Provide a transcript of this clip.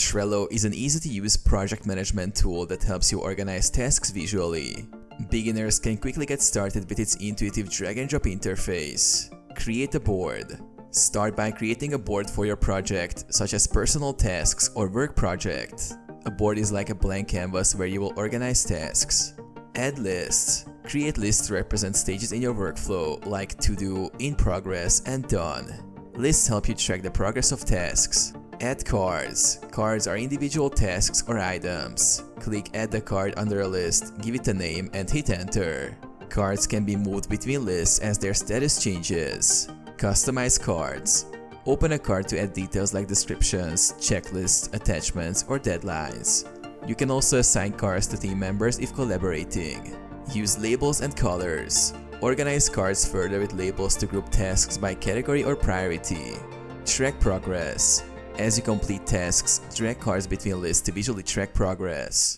Trello is an easy-to-use project management tool that helps you organize tasks visually. Beginners can quickly get started with its intuitive drag-and-drop interface. Create a board. Start by creating a board for your project, such as personal tasks or work project. A board is like a blank canvas where you will organize tasks. Add lists. Create lists to represent stages in your workflow, like to do, in progress, and done. Lists help you track the progress of tasks. Add cards. Cards are individual tasks or items. Click Add the card under a list, give it a name, and hit Enter. Cards can be moved between lists as their status changes. Customize cards. Open a card to add details like descriptions, checklists, attachments, or deadlines. You can also assign cards to team members if collaborating. Use labels and colors. Organize cards further with labels to group tasks by category or priority. Track progress. As you complete tasks, drag cards between lists to visually track progress.